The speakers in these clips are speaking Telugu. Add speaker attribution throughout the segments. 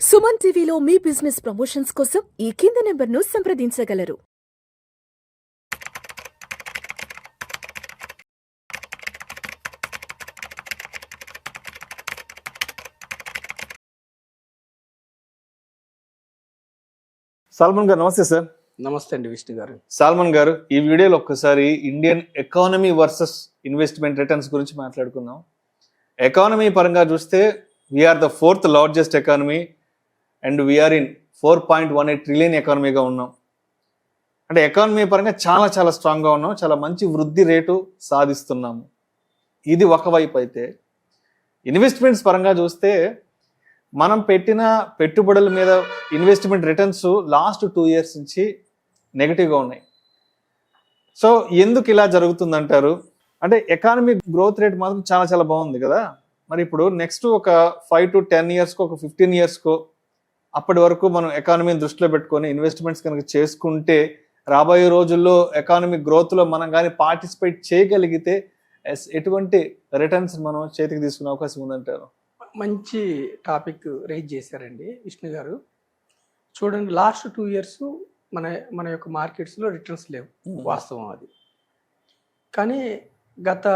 Speaker 1: సుమన్ టీవీలో మీ బిజినెస్ ప్రమోషన్స్ కోసం ఈ కింది నెంబర్ను సంప్రదించగలరు.
Speaker 2: సాల్మన్ గారు నమస్తే సార్.
Speaker 3: నమస్తే అండి విష్ణు గారు.
Speaker 2: సాల్మన్ గారు, ఈ వీడియోలో ఒక్కసారి Indian economy versus investment returns గురించి మాట్లాడుకుందాం. ఎకానమీ పరంగా చూస్తే we are the 4th largest economy and we are in 4.18 trillion ఎకానమీగా ఉన్నాం. అంటే ఎకానమీ పరంగా చాలా చాలా స్ట్రాంగ్గా ఉన్నాం, చాలా మంచి వృద్ధి రేటు సాధిస్తున్నాము. ఇది ఒకవైపు అయితే, ఇన్వెస్ట్మెంట్స్ పరంగా చూస్తే మనం పెట్టిన పెట్టుబడుల మీద ఇన్వెస్ట్మెంట్ రిటర్న్స్ లాస్ట్ 2 years నుంచి నెగిటివ్గా ఉన్నాయి. సో ఎందుకు ఇలా జరుగుతుందంటారు? అంటే ఎకానమీ గ్రోత్ రేట్ మాత్రం చాలా చాలా బాగుంది కదా. మరి ఇప్పుడు నెక్స్ట్ ఒక 5 to 10 yearsకో, ఒక 15 yearsకో, అప్పటి వరకు మనం ఎకానమీని దృష్టిలో పెట్టుకొని ఇన్వెస్ట్మెంట్స్ కనుక చేసుకుంటే రాబోయే రోజుల్లో ఎకానమిక్ గ్రోత్లో మనం కానీ పార్టిసిపేట్ చేయగలిగితే ఎటువంటి రిటర్న్స్ మనం చేతికి తీసుకునే అవకాశం ఉందంటారు?
Speaker 3: మంచి టాపిక్ రైజ్ చేశారండి విష్ణు గారు. చూడండి, లాస్ట్ 2 years మన మన యొక్క మార్కెట్స్లో రిటర్న్స్ లేవు, వాస్తవం అది. కానీ గత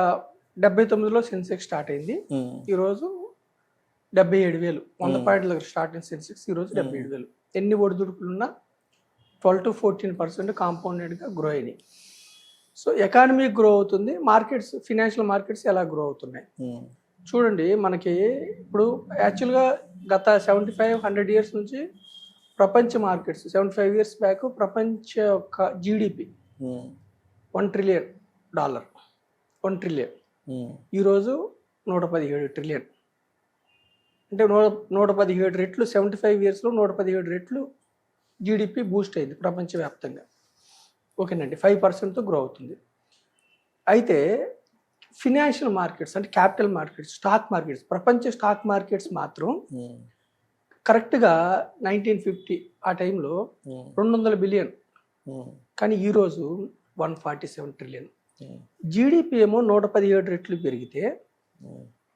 Speaker 3: 79లో సెన్సెక్స్ స్టార్ట్ అయింది, ఈరోజు 77,000, 100 పాయింట్ల దగ్గర స్టార్ట్ అయిన సెన్సెక్స్ ఈరోజు 77,000. ఎన్ని ఒడిదుడుకులున్నా 12 to 14% కాంపౌండెడ్గా గ్రో అయినాయి. సో ఎకానమీ గ్రో అవుతుంది, మార్కెట్స్, ఫినాన్షియల్ మార్కెట్స్ ఎలా గ్రో అవుతున్నాయి చూడండి. మనకి ఇప్పుడు యాక్చువల్గా గత 75-100 years నుంచి ప్రపంచ మార్కెట్స్, 75 years బ్యాక్ ప్రపంచ యొక్క జీడిపి $1 trillion, $1 trillion. ఈరోజు 117 trillion. అంటే 117 రెట్లు, 75 yearsలో 117 రెట్లు జీడిపి బూస్ట్ అయింది ప్రపంచవ్యాప్తంగా. ఓకేనండి, 5%తో గ్రో అవుతుంది. అయితే ఫినాన్షియల్ మార్కెట్స్ అంటే క్యాపిటల్ మార్కెట్స్, స్టాక్ మార్కెట్స్, ప్రపంచ స్టాక్ మార్కెట్స్ మాత్రం కరెక్ట్గా 1950 ఆ టైంలో 200 billion, కానీ ఈరోజు 147 trillion. జీడిపి ఏమో 117 రెట్లు పెరిగితే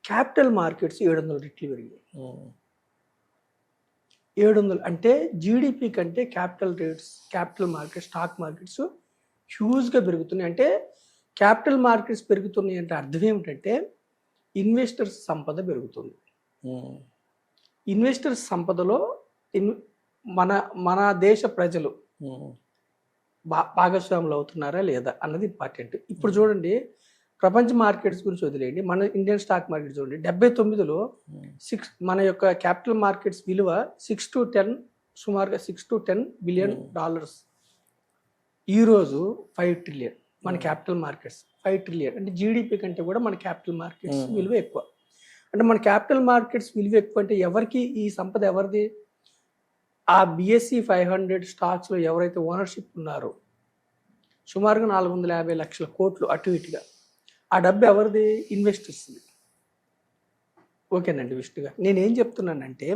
Speaker 3: క్యాపిటల్ మార్కెట్స్ 700 రెట్లు పెరిగాయి. 700 అంటే జీడిపి కంటే క్యాపిటల్ మార్కెట్, స్టాక్ మార్కెట్స్ హ్యూజ్గా పెరుగుతున్నాయి. అంటే క్యాపిటల్ మార్కెట్స్ పెరుగుతున్నాయి అంటే అర్థం ఏమిటంటే ఇన్వెస్టర్స్ సంపద పెరుగుతుంది. ఇన్వెస్టర్స్ సంపదలో మన దేశ ప్రజలు భాగస్వాములు అవుతున్నారా లేదా అన్నది ఇంపార్టెంట్. ఇప్పుడు చూడండి, ప్రపంచ మార్కెట్స్ గురించి వదిలేయండి, మన ఇండియన్ స్టాక్ మార్కెట్ చూడండి. 79లో మన యొక్క క్యాపిటల్ మార్కెట్స్ విలువ 6 to 10, సుమారుగా $6 to 10 billion. ఈరోజు 5 trillion. మన క్యాపిటల్ మార్కెట్స్ 5 trillion. అంటే జీడిపి కంటే కూడా మన క్యాపిటల్ మార్కెట్స్ విలువ ఎక్కువ. అంటే మన క్యాపిటల్ మార్కెట్స్ విలువ ఎక్కువ అంటే ఎవరికి ఈ సంపద, ఎవరిది? ఆ BSE 500 స్టాక్స్లో ఎవరైతే ఓనర్షిప్ ఉన్నారో సుమారుగా 450 లక్షల కోట్లు అటు ఇటుగా, ఆ డబ్బు ఎవరిది? ఇన్వెస్టర్స్ది. ఓకేనండి విష్ణుగా, నేనేం చెప్తున్నానంటే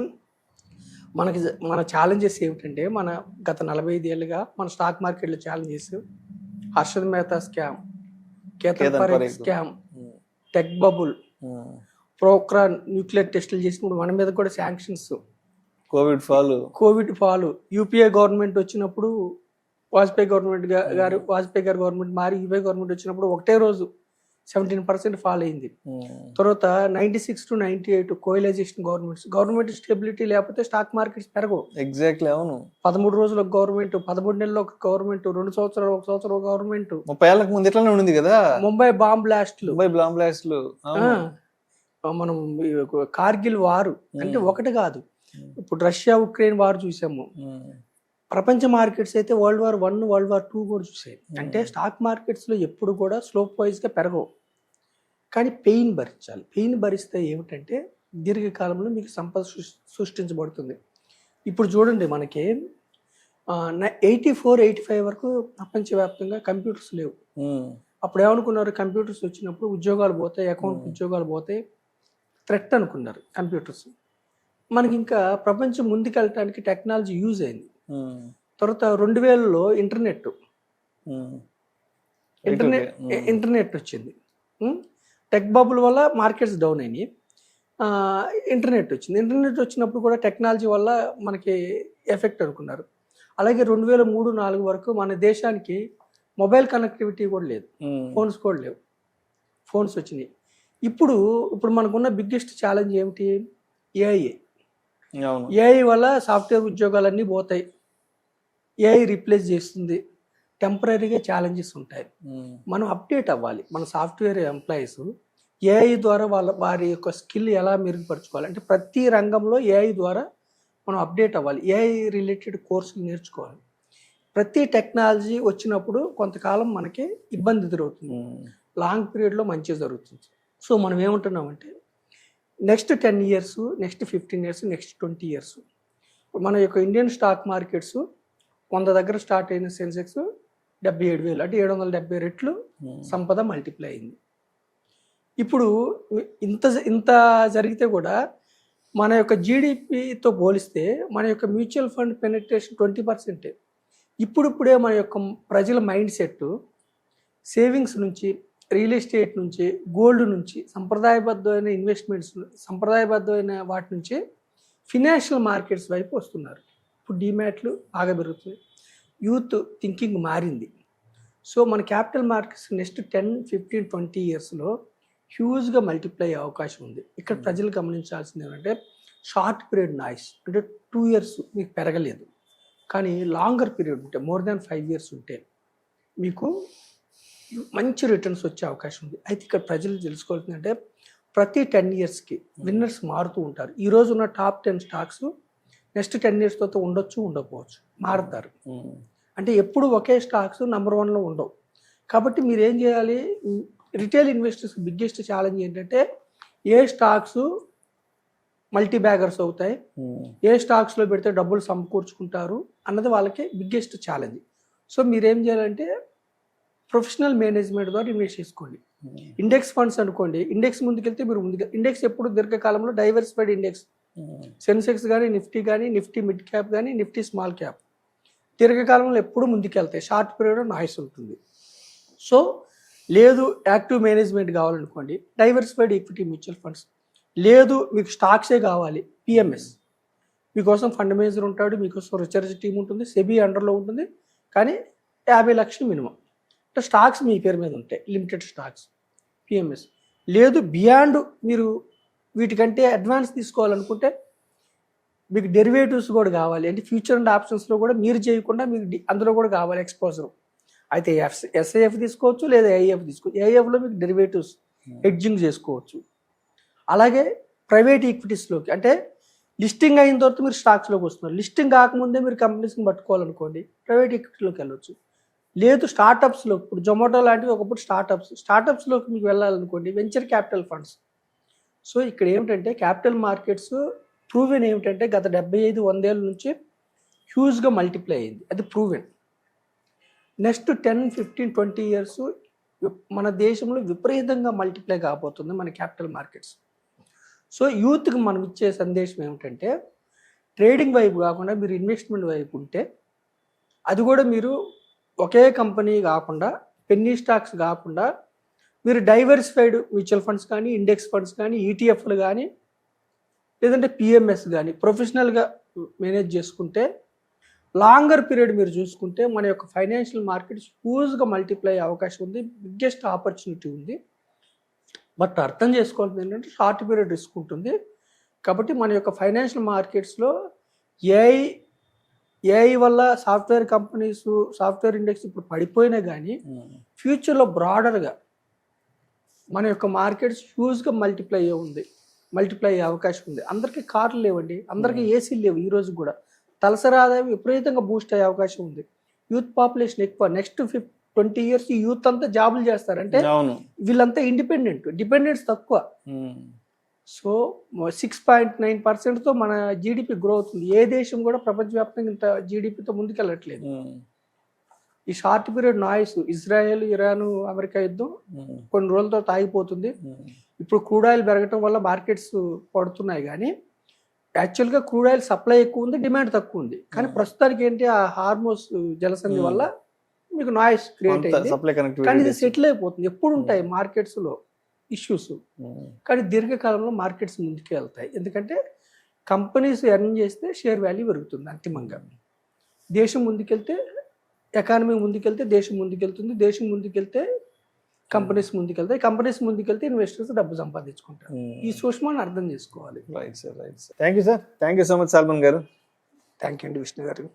Speaker 3: మన ఛాలెంజెస్ ఏమిటంటే, మన గత 45 ఏళ్ళుగా మన స్టాక్ మార్కెట్లో challenges Harshad Mehta scam, Ketan Parekh scam, tech bubble, Pokhran nuclear టెస్టులు చేసినప్పుడు మన మీద కూడా sanctions, COVID fall, UPA government వచ్చినప్పుడు వాజ్పేయి గారి గవర్నమెంట్ మారి యూపీఏ గవర్నమెంట్ వచ్చినప్పుడు ఒకటే రోజు 17% ఫాల్ అయింది. తర్వాత 96 to 98 కోయలైజేషన్ గవర్నమెంట్ స్టెబిలిటీ లేకపోతే స్టాక్ మార్కెట్స్ పెరగవు.
Speaker 2: ఎగ్జాక్ట్లీ, అవును. 13
Speaker 3: రోజులు ఒక గవర్నమెంట్, 13 నెలలు ఒక గవర్నమెంట్, 2 సంవత్సరాలు ఒక సంవత్సరం గవర్నమెంట్.
Speaker 2: 30 ఏళ్ళకి ముందు ఇట్లానే ఉంది కదా.
Speaker 3: ముంబై బాంబ్ బ్లాస్ట్లు, మనం కార్గిల్ వారు, అంటే ఒకటి కాదు, ఇప్పుడు రష్యా ఉక్రెయిన్ వార్ చూసాము. ప్రపంచ మార్కెట్స్ అయితే World War I, World War II కూడా చూసాయి. అంటే స్టాక్ మార్కెట్స్లో ఎప్పుడు కూడా స్లోప్ వైజ్గా పెరగవు, కానీ పెయిన్ భరించాలి. పెయిన్ భరిస్తే ఏమిటంటే దీర్ఘకాలంలో మీకు సంపద సృష్టించబడుతుంది. ఇప్పుడు చూడండి, మనకి 84-85 వరకు ప్రపంచవ్యాప్తంగా కంప్యూటర్స్ లేవు. అప్పుడు ఏమనుకున్నారు? కంప్యూటర్స్ వచ్చినప్పుడు ఉద్యోగాలు పోతాయి, అకౌంట్ ఉద్యోగాలు పోతాయి, థ్రెట్ అనుకున్నారు కంప్యూటర్స్. మనకి ఇంకా ప్రపంచం ముందుకెళ్ళటానికి టెక్నాలజీ యూజ్ అయింది. తర్వాత 2000లో ఇంటర్నెట్ వచ్చింది. టెక్ బబుల్ వల్ల మార్కెట్స్ డౌన్ అయినాయి. ఇంటర్నెట్ వచ్చింది. ఇంటర్నెట్ వచ్చినప్పుడు కూడా టెక్నాలజీ వల్ల మనకి ఎఫెక్ట్ అనుకున్నారు. అలాగే 2003-4 వరకు మన దేశానికి మొబైల్ కనెక్టివిటీ కూడా లేదు, ఫోన్స్ కూడా లేవు. ఫోన్స్ వచ్చినాయి. ఇప్పుడు మనకున్న బిగ్గెస్ట్ ఛాలెంజ్ ఏమిటి? ఏఐ. ఏఐ వల్ల సాఫ్ట్వేర్ ఉద్యోగాలన్నీ పోతాయి. ఏఐ రీప్లేస్ చేస్తుంది. టెంపరీగా ఛాలెంజెస్ ఉంటాయి. మనం అప్డేట్ అవ్వాలి. మన సాఫ్ట్వేర్ ఎంప్లాయీస్ ఏఐ ద్వారా వారి యొక్క స్కిల్ ఎలా మెరుగుపరచుకోవాలి అంటే ప్రతి రంగంలో ఏఐ ద్వారా మనం అప్డేట్ అవ్వాలి. ఏఐ రిలేటెడ్ కోర్సులు నేర్చుకోవాలి. ప్రతి టెక్నాలజీ వచ్చినప్పుడు కొంతకాలం మనకి ఇబ్బంది ఎదురవుతుంది, లాంగ్ పీరియడ్లో మంచి జరుగుతుంది. సో మనం ఏమంటున్నామంటే next 10 years, next 15 years, next 20 years మన యొక్క ఇండియన్ స్టాక్ మార్కెట్స్ 100 దగ్గర స్టార్ట్ అయిన సెన్సెక్స్ 77,000 అంటే 770 రెట్లు సంపద మల్టిప్లై అయింది. ఇప్పుడు ఇంత జరిగితే కూడా మన యొక్క జీడిపితో పోలిస్తే మన యొక్క మ్యూచువల్ ఫండ్ పెనిట్రేషన్ 20%. ఇప్పుడిప్పుడే మన యొక్క ప్రజల మైండ్ సెట్ సేవింగ్స్ నుంచి, రియల్ ఎస్టేట్ నుంచి, గోల్డ్ నుంచి, సంప్రదాయబద్ధమైన ఇన్వెస్ట్మెంట్స్, సంప్రదాయబద్ధమైన వాటి నుంచి ఫినాన్షియల్ మార్కెట్స్ వైపు వస్తున్నారు. ఇప్పుడు డిమాట్లు బాగా పెరుగుతున్నాయి. యూత్ థింకింగ్ మారింది. సో మన క్యాపిటల్ మార్కెట్స్ నెక్స్ట్ 10, 15, 20 yearsలో హ్యూజ్గా మల్టిప్లై అయ్యే అవకాశం ఉంది. ఇక్కడ ప్రజలు గమనించాల్సింది ఏంటంటే షార్ట్ పీరియడ్ నాయిస్ అంటే 2 years మీకు పెరగలేదు, కానీ లాంగర్ పీరియడ్ ఉంటే మోర్ దాన్ 5 years ఉంటే మీకు మంచి రిటర్న్స్ వచ్చే అవకాశం ఉంది. అయితే ఇక్కడ ప్రజలు తెలుసుకోవాల్సిందంటే ప్రతి 10 yearsకి విన్నర్స్ మారుతూ ఉంటారు. ఈరోజు ఉన్న టాప్ 10 స్టాక్స్ నెక్స్ట్ 10 years తర్వాత ఉండొచ్చు, ఉండకపోవచ్చు, మారుతారు. అంటే ఎప్పుడు ఒకే స్టాక్స్ నెంబర్ 1లో ఉండవు. కాబట్టి మీరు ఏం చేయాలి? రిటైల్ ఇన్వెస్టర్స్ బిగ్గెస్ట్ ఛాలెంజ్ ఏంటంటే ఏ స్టాక్స్ మల్టీ బ్యాగర్స్ అవుతాయి, ఏ స్టాక్స్లో పెడితే డబ్బులు సమకూర్చుకుంటారు అన్నది వాళ్ళకి బిగ్గెస్ట్ ఛాలెంజ్. సో మీరేం చేయాలంటే ప్రొఫెషనల్ మేనేజ్మెంట్ ద్వారా ఇన్వెస్ట్ చేసుకోండి. ఇండెక్స్ ఫండ్స్ అనుకోండి, ఇండెక్స్ ముందుకెళ్తే మీరు ఇండెక్స్ ఎప్పుడు దీర్ఘకాలంలో డైవర్సిఫైడ్ ఇండెక్స్, సెన్సెక్స్ కానీ, నిఫ్టీ కానీ, నిఫ్టీ మిడ్ క్యాప్ కానీ, నిఫ్టీ స్మాల్ క్యాప్ దీర్ఘకాలంలో ఎప్పుడు ముందుకెళ్తాయి. షార్ట్ పీరియడ్ నాయిస్ ఉంటుంది. సో లేదు యాక్టివ్ మేనేజ్మెంట్ కావాలనుకోండి, డైవర్సిఫైడ్ ఈక్విటీ మ్యూచువల్ ఫండ్స్. లేదు మీకు స్టాక్సే కావాలి, పిఎంఎస్. మీకోసం ఫండ్ మేనేజర్ ఉంటాడు, మీకోసం రీసెర్చ్ టీం ఉంటుంది, సెబీ అండర్లో ఉంటుంది, కానీ 50 లక్షలు మినిమం. అంటే స్టాక్స్ మీ పేరు మీద ఉంటాయి, లిమిటెడ్ స్టాక్స్, పిఎంఎస్. లేదు బియాండ్ మీరు వీటికంటే అడ్వాన్స్ తీసుకోవాలనుకుంటే మీకు డెరివేటివ్స్ కూడా కావాలి. అంటే ఫ్యూచర్ అండ్ ఆప్షన్స్లో కూడా మీరు చేయకుండా మీకు అందులో కూడా కావాలి ఎక్స్పోజర్. అయితే ఎస్ఐఎఫ్ తీసుకోవచ్చు, లేదా ఏఐఎఫ్ తీసుకోవచ్చు. ఏఐఎఫ్లో మీకు డెరివేటివ్స్ హెడ్జింగ్ చేసుకోవచ్చు. అలాగే ప్రైవేట్ ఈక్విటీస్లోకి అంటే లిస్టింగ్ అయిన తర్వాత మీరు స్టాక్స్లోకి వస్తున్నారు. లిస్టింగ్ కాకముందే మీరు కంపెనీస్ని పట్టుకోవాలనుకోండి, ప్రైవేట్ ఈక్విటీలోకి వెళ్ళొచ్చు. లేదు స్టార్టప్స్లో, ఇప్పుడు జొమాటో లాంటివి ఒకప్పుడు స్టార్టప్స్లోకి మీకు వెళ్ళాలనుకోండి, వెంచర్ క్యాపిటల్ ఫండ్స్. సో ఇక్కడ ఏమిటంటే క్యాపిటల్ మార్కెట్స్ ప్రూవెన్ ఏమిటంటే గత 75-100 ఏళ్ళ నుంచి హ్యూజ్గా మల్టిప్లై అయింది. అది ప్రూవెన్. నెక్స్ట్ 10, 15, 20 years మన దేశంలో విపరీతంగా మల్టిప్లై కాబోతుంది మన క్యాపిటల్ మార్కెట్స్. సో యూత్కి మనం ఇచ్చే సందేశం ఏమిటంటే ట్రేడింగ్ వైపు కాకుండా మీరు ఇన్వెస్ట్మెంట్ వైపు ఉంటే, అది కూడా మీరు ఒకే కంపెనీ కాకుండా, పెన్నీ స్టాక్స్ కాకుండా మీరు డైవర్సిఫైడ్ మ్యూచువల్ ఫండ్స్ కానీ, ఇండెక్స్ ఫండ్స్ కానీ, ఈటీఎఫ్లు కానీ, లేదంటే పిఎంఎస్ కానీ ప్రొఫెషనల్గా మేనేజ్ చేసుకుంటే, లాంగర్ పీరియడ్ మీరు చూసుకుంటే మన యొక్క ఫైనాన్షియల్ మార్కెట్స్ హ్యూజ్గా మల్టిప్లై అయ్యే అవకాశం ఉంది. బిగ్గెస్ట్ ఆపర్చునిటీ ఉంది. బట్ అర్థం చేసుకోవాల్సింది ఏంటంటే షార్ట్ పీరియడ్ రిస్క్ ఉంటుంది. కాబట్టి మన యొక్క ఫైనాన్షియల్ మార్కెట్స్లో ఏఐ వల్ల సాఫ్ట్వేర్ కంపెనీస్, సాఫ్ట్వేర్ ఇండెక్స్ ఇప్పుడు పడిపోయినా కానీ ఫ్యూచర్లో బ్రాడర్గా మన యొక్క మార్కెట్స్ హ్యూజ్గా మల్టిప్లై అయ్యే అవకాశం ఉంది. అందరికీ కార్లు లేవండి, అందరికీ ఏసీలు లేవు. ఈ రోజు కూడా తలసరి ఆదాయం విపరీతంగా బూస్ట్ అయ్యే అవకాశం ఉంది. యూత్ పాపులేషన్ ఎక్కువ. నెక్స్ట్ 20 years యూత్ అంతా జాబులు చేస్తారంటే వీళ్ళంతా డిపెండెంట్స్ తక్కువ. సో 6.9%తో మన జీడిపి గ్రో అవుతుంది. ఏ దేశం కూడా ప్రపంచవ్యాప్తంగా ఇంత జీడిపితో ముందుకెళ్ళట్లేదు. ఈ short period noise, Israel, Iran, America యుద్ధం కొన్ని రోజులతో ఆగిపోతుంది. ఇప్పుడు క్రూడ్ ఆయిల్ పెరగటం వల్ల మార్కెట్స్ పడుతున్నాయి, కానీ యాక్చువల్గా క్రూడ్ ఆయిల్ సప్లై ఎక్కువ ఉంది, డిమాండ్ తక్కువ ఉంది. కానీ ప్రస్తుతానికి ఏంటి ఆ హార్మోస్ జలసంధి వల్ల మీకు నాయిస్ క్రియేట్ అయింది. కానీ ఇది సెటిల్ అయిపోతుంది. ఎప్పుడు ఉంటాయి మార్కెట్స్లో ఇష్యూస్. కానీ దీర్ఘకాలంలో మార్కెట్స్ ముందుకు వెళ్తాయి. ఎందుకంటే కంపెనీస్ ఎర్న్ చేస్తే షేర్ వాల్యూ పెరుగుతుంది అంతిమంగా. దేశం ముందుకెళ్తే, ఎకానమీ ముందుకెళ్తే దేశం ముందుకెళ్తుంది, దేశం ముందుకెళ్తే కంపెనీస్ ముందుకెళ్తాయి, కంపెనీస్ ముందుకెళ్తే ఇన్వెస్టర్స్ డబ్బు సంపాదించుకుంటారు. ఈ సూక్ష్మాన్ని అర్థం చేసుకోవాలి.
Speaker 2: Right sir, right sir. Thank you sir, thank you so much Salman గారు.
Speaker 3: థ్యాంక్ యూ అండి విష్ణు గారు.